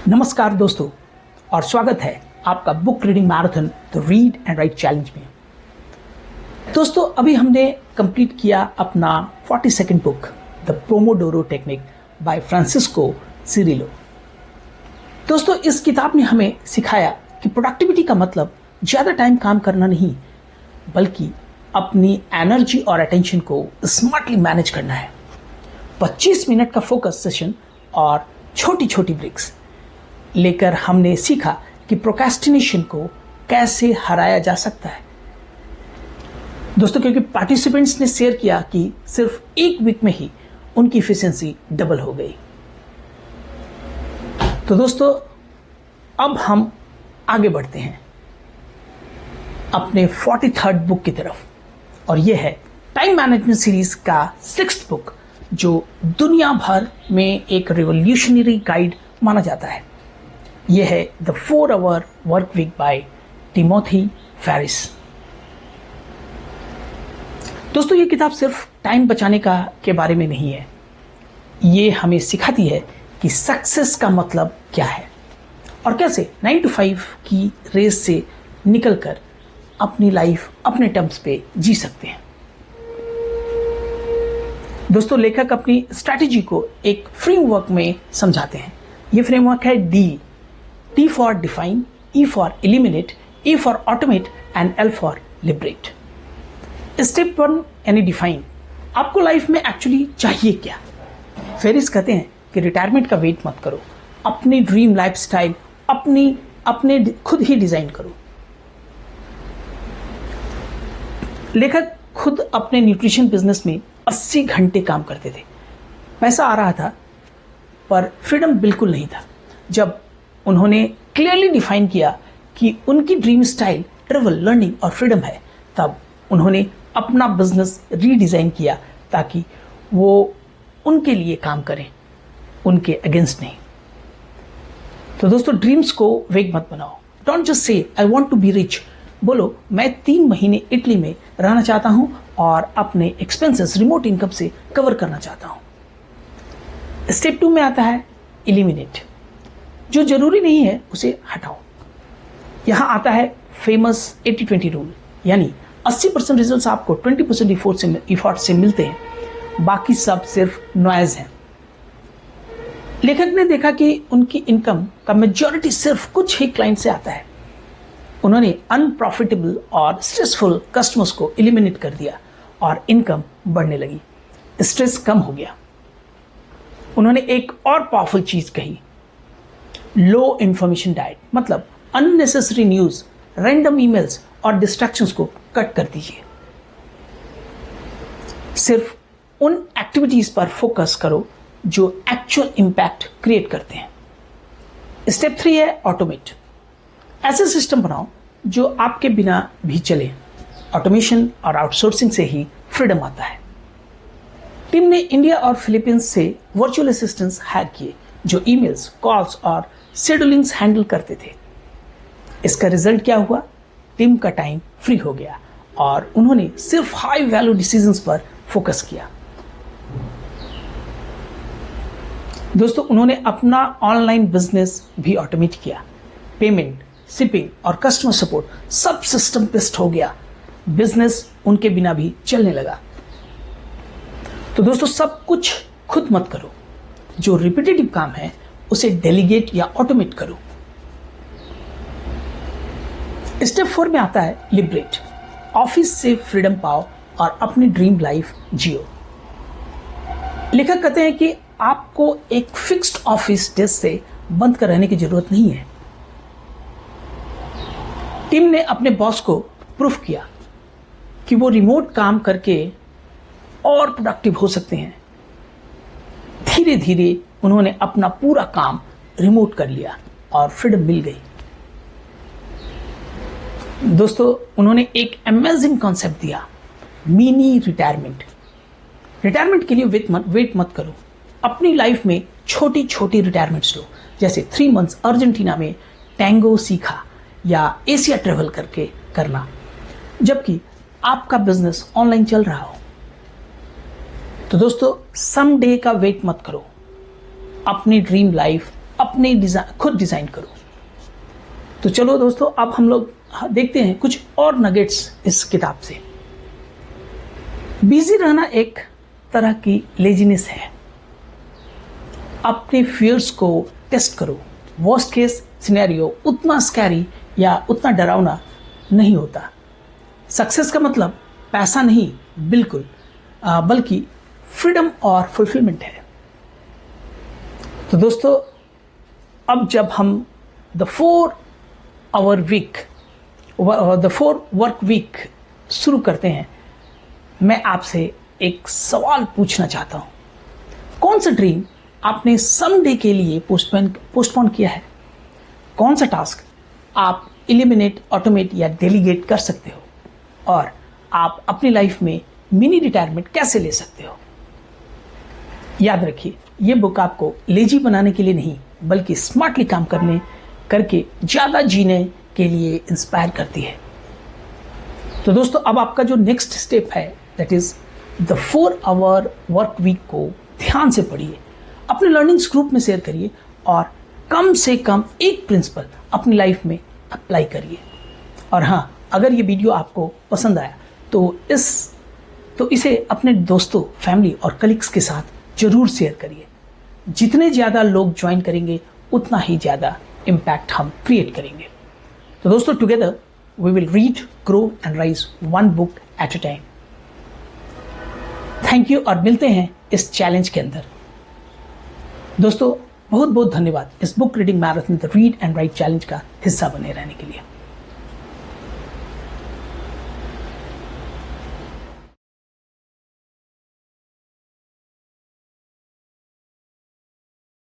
नमस्कार दोस्तों और स्वागत है आपका book reading marathon the read and right challenge में। दोस्तों अभी हमने कंप्लीट किया अपना 42nd book the Pomodoro technique by Francisco Cirillo. दोस्तों इस किताब ने हमें सिखाया कि प्रोडक्टिविटी का मतलब ज़्यादा टाइम काम करना नहीं बल्कि अपनी एनर्जी और अटेंशन को स्मार्टली मैनेज करना है। 25 मिनट का फोकस सेशन और छोटी छोटी ब्रेक्स लेकर हमने सीखा कि प्रोक्रेस्टिनेशन को कैसे हराया जा सकता है। दोस्तों क्योंकि पार्टिसिपेंट्स ने शेयर किया कि सिर्फ एक वीक में ही उनकी एफिशिएंसी डबल हो गई। तो दोस्तों अब हम आगे बढ़ते हैं अपने 43rd बुक की तरफ और यह है टाइम मैनेजमेंट सीरीज का 6th बुक जो दुनिया भर में एक रिवॉल्यूशनरी गाइड माना जाता है। यह है the 4-Hour work week by Timothy Ferriss. दोस्तों ये किताब सिर्फ टाइम बचाने के बारे में नहीं है, ये हमें सिखाती है कि सक्सेस का मतलब क्या है और कैसे 9 to 5 की रेस से निकलकर अपनी लाइफ अपने टर्म्स पे जी सकते हैं। दोस्तों लेखक अपनी स्ट्रैटेजी को एक फ्रेमवर्क में समझाते हैं। ये फ्रेमवर्क है D for define, E for eliminate, A for automate and L for liberate. Step 1 यानी डिफाइन, आपको लाइफ में एक्चुअली चाहिए क्या। फेरिस कहते हैं कि रिटायरमेंट का वेट मत करो, अपनी ड्रीम लाइफस्टाइल अपने खुद ही डिजाइन करो। लेखक खुद अपने न्यूट्रिशन बिजनेस में 80 घंटे काम करते थे। पैसा आ रहा था पर फ्रीडम बिल्कुल नहीं था। जब उन्होंने क्लियरली डिफाइन किया कि उनकी ड्रीम स्टाइल ट्रेवल, लर्निंग और फ्रीडम है, तब उन्होंने अपना बिजनेस रीडिज़ाइन किया ताकि वो उनके लिए काम करें, उनके अगेंस्ट नहीं। तो दोस्तों ड्रीम्स को वेग मत बनाओ। Don't just say I want to be rich, बोलो मैं 3 महीने इटली में रहना चाहता हूं और अपने एक्सपेंसेस रिमोट इनकम से कवर करना चाहता हूं। स्टेप 2 में आता है एलिमिनेट, जो जरूरी नहीं है उसे हटाओ। यहां आता है फेमस 80-20 रूल, यानी 80% रिजल्ट्स आपको 20% एफर्ट से मिलते हैं, बाकी सब सिर्फ नॉइज है। लेखक ने देखा कि उनकी इनकम का मेजॉरिटी सिर्फ कुछ ही क्लाइंट से आता है। उन्होंने अनप्रॉफिटेबल और स्ट्रेसफुल कस्टमर्स को एलिमिनेट कर दिया और इनकम बढ़ने लगी, स्ट्रेस कम हो गया। उन्होंने एक और पावरफुल चीज कही, लो इंफॉर्मेशन डाइट, मतलब अननेसेसरी न्यूज, रैंडम ईमेल्स और डिस्ट्रैक्शंस को कट कर दीजिए। सिर्फ उन एक्टिविटीज पर फोकस करो जो एक्चुअल इंपैक्ट क्रिएट करते हैं। स्टेप 3 है ऑटोमेट, ऐसे सिस्टम बनाओ जो आपके बिना भी चले। ऑटोमेशन और आउटसोर्सिंग से ही फ्रीडम आता है। टीम ने इंडिया और फिलीपींस से वर्चुअल असिस्टेंट्स हायर किए जो ईमेल्स, कॉल्स और शेड्यूलिंग्स हैंडल करते थे। इसका रिजल्ट क्या हुआ? टीम का टाइम फ्री हो गया और उन्होंने सिर्फ हाई वैल्यू डिसीजंस पर फोकस किया। दोस्तों उन्होंने अपना ऑनलाइन बिजनेस भी ऑटोमेट किया। पेमेंट, शिपिंग और कस्टमर सपोर्ट सब सिस्टम बेस्ड हो गया। बिजनेस उनके बिना भी चलने लगा। तो दोस्तों सब कुछ खुद मत करो, जो रिपीटेटिव काम है उसे डेलीगेट या ऑटोमेट करो। स्टेप 4 में आता है लिबरेट, ऑफिस से फ्रीडम पाओ और अपनी ड्रीम लाइफ जियो। लेखक कहते हैं कि आपको एक फिक्स्ड ऑफिस डेस्क से बंद कर रहने की जरूरत नहीं है। टीम ने अपने बॉस को प्रूफ किया कि वो रिमोट काम करके और प्रोडक्टिव हो सकते हैं। धीरे धीरे उन्होंने अपना पूरा काम रिमोट कर लिया और फ्रीडम मिल गई। दोस्तों उन्होंने एक अमेजिंग कॉन्सेप्ट दिया, मिनी रिटायरमेंट। रिटायरमेंट के लिए वेट मत करो, अपनी लाइफ में छोटी छोटी रिटायरमेंट्स लो, जैसे 3 मंथ्स अर्जेंटीना में टैंगो सीखा या एशिया ट्रेवल करके करना, जबकि आपका बिजनेस ऑनलाइन चल रहा हो। तो दोस्तों सम डे का वेट मत करो, अपनी ड्रीम लाइफ अपने खुद डिज़ाइन करो। तो चलो दोस्तों, अब हम लोग देखते हैं कुछ और नगेट्स इस किताब से। बिजी रहना एक तरह की लेजीनेस है। अपने फियर्स को टेस्ट करो। वर्स्ट केस सिनेरियो उतना स्कैरी या उतना डरावना नहीं होता। सक्सेस का मतलब पैसा नहीं, बिल्कुल, बल्कि फ्रीडम और फुलफिलमेंट है। तो दोस्तों, अब जब हम द 4 वर्क वीक शुरू करते हैं, मैं आपसे एक सवाल पूछना चाहता हूँ। कौन सा ड्रीम आपने समडे के लिए पोस्टपोन किया है? कौन सा टास्क आप एलिमिनेट, ऑटोमेट या डेलीगेट कर सकते हो? और आप अपनी लाइफ में मिनी रिटायरमेंट कैसे ले सकते हो? याद रखिए, ये बुक आपको लेजी बनाने के लिए नहीं, बल्कि स्मार्टली काम करके ज़्यादा जीने के लिए इंस्पायर करती है। तो दोस्तों, अब आपका जो नेक्स्ट स्टेप है, that is the 4 work week को ध्यान से पढ़िए, अपने लर्निंग्स ग्रुप में शेयर करिए और कम से कम एक प्रिंसिपल अपनी लाइफ में अप्लाई करिए। और हाँ, अगर ये वीडियो आपको पसंद आया तो इसे अपने दोस्तों, फैमिली और कलीग्स के साथ जरूर शेयर करिए। जितने ज़्यादा लोग ज्वाइन करेंगे, उतना ही ज़्यादा इम्पैक्ट हम क्रिएट करेंगे। तो दोस्तों, together we will read, grow and rise 1 book at a time. Thank you और मिलते हैं इस चैलेंज के अंदर। दोस्तों, बहुत बहुत धन्यवाद इस book reading marathon the read and right challenge का हिस्सा बने रहने के लिए।